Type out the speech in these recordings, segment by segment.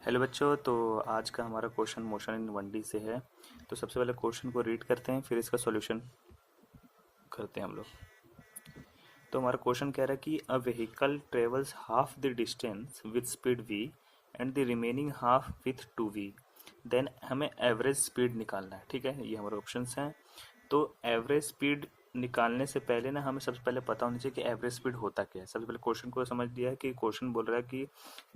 Hello बच्चों। तो आज का हमारा क्वेश्चन मोशन इन 1D से है। तो सबसे पहले क्वेश्चन को रीड करते हैं, फिर इसका सॉल्यूशन करते हैं हम लोग। तो हमारा क्वेश्चन कह रहा है कि a vehicle travels half the distance with speed v and the remaining half with 2v, then हमें एवरेज स्पीड निकालना है। ठीक है, ये हमारे ऑप्शंस हैं। तो एवरेज स्पीड निकालने से पहले ना हमें सबसे पहले पता होना चाहिए कि एवरेज स्पीड होता क्या है। सबसे पहले क्वेश्चन को समझ लिया है कि क्वेश्चन बोल रहा है कि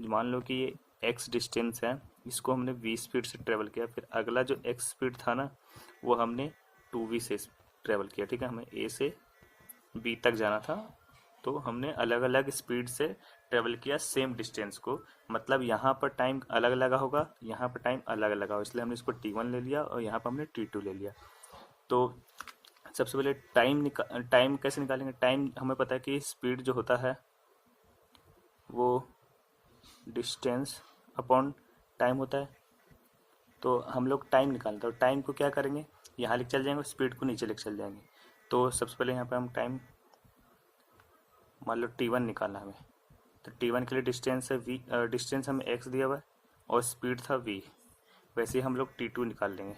मान लो कि ये एक्स डिस्टेंस है, इसको हमने वी स्पीड से ट्रेवल किया, फिर अगला जो एक्स स्पीड था ना वो हमने 2v से ट्रेवल किया। ठीक है, हमें ए से बी तक जाना था, तो हमने अलग अलग स्पीड से ट्रेवल किया सेम डिस्टेंस को। मतलब यहाँ पर टाइम अलग लगा होगा, यहाँ पर टाइम अलग लगा होगा, इसलिए हमने इसको t1 ले लिया और यहाँ पर हमने t2 ले लिया। तो सबसे पहले टाइम कैसे निकालेंगे। टाइम हमें पता है कि स्पीड जो होता है वो डिस्टेंस अपॉन टाइम होता है। तो हम लोग टाइम निकालते हैं, तो टाइम को क्या करेंगे, यहाँ लिख चल जाएंगे, स्पीड को नीचे लिख चल जाएंगे। तो सबसे पहले यहाँ पे हम टाइम मान लो t1 निकालना हमें, तो t1 के लिए डिस्टेंस है v, डिस्टेंस हमें x दिया हुआ है और स्पीड था v। वैसे ही हम लोग t2 निकाल लेंगे।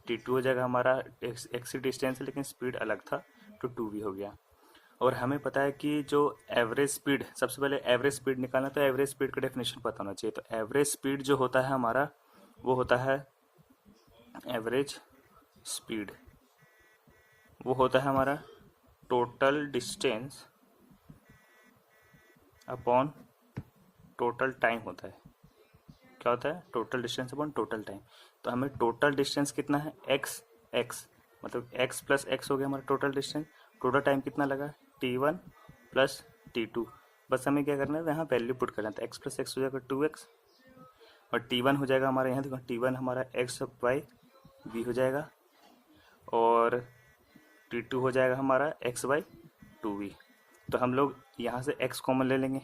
t2 हो जाएगा हमारा x ही डिस्टेंस है लेकिन स्पीड अलग था, तो 2v हो गया। और हमें पता है कि जो एवरेज स्पीड, सबसे पहले एवरेज स्पीड निकालना, तो एवरेज स्पीड का डेफिनेशन पता होना चाहिए। तो एवरेज स्पीड जो होता है हमारा वो होता है एवरेज स्पीड, वो होता है हमारा total distance upon total time होता है। क्या होता है, total distance upon total time. तो हमें टोटल डिस्टेंस कितना है, एक्स एक्स, मतलब एक्स प्लस एक्स हो गया हमारा टोटल डिस्टेंस। टोटल टाइम कितना लगा, t1 प्लस t2। बस हमें क्या करना है, यहाँ वैल्यू पुट करना था। एक्स प्लस एक्स हो जाएगा 2x और t1 हो जाएगा हमारा, यहाँ देखो t1 हमारा x बाई v हो जाएगा और t2 हो जाएगा हमारा x बाई 2v। तो हम लोग यहाँ से x कॉमन ले लेंगे,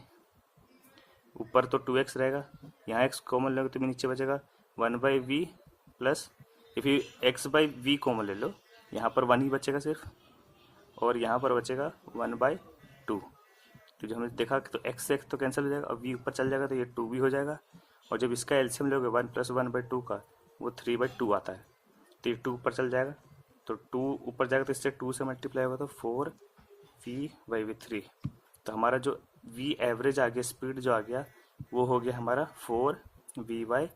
ऊपर तो 2x रहेगा, यहाँ x कॉमन लोगे तो भी नीचे बचेगा 1/v plus, if you x by V common ले लो, यहाँ पर 1 ही बचेगा सिर्फ, और यहाँ पर बचेगा 1/2। तो जो हमने देखा तो x से x तो कैंसिल हो जाएगा और v ऊपर चल जाएगा, तो ये 2v हो जाएगा। और जब इसका एलसीएम लोगे 1 प्लस 1/2 का, वो 3/2 आता है। तो ये 2 ऊपर चल जाएगा, तो 2 ऊपर जाएगा तो इससे 2 से मल्टीप्लाई होगा, तो 4v/3। तो हमारा जो v एवरेज आ गया, स्पीड जो आ गया वो हो गया हमारा 4v/3।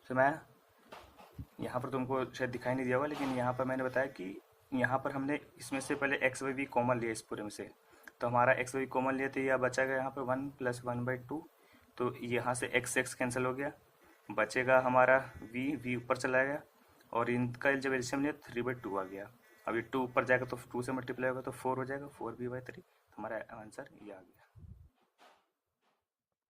तो मैं यहाँ पर तुमको शायद दिखाई नहीं दिया होगा, लेकिन यहाँ पर मैंने बताया कि यहाँ पर हमने इसमें से पहले एक्स बाई वी कॉमन लिया इस पूरे में से। तो हमारा एक्स बाई कॉमन लिया तो यह बचेगा यहाँ पर 1 प्लस 1/2। तो यहाँ से एक्स कैंसिल हो गया, बचेगा हमारा वी ऊपर चला गया, और इनका जब एलसीएम लिया 3/2 आ गया। अब ये 2 ऊपर जाएगा तो 2 से मल्टीप्लाई होगा तो 4 हो जाएगा, 4v/3। हमारा आंसर ये आ गया।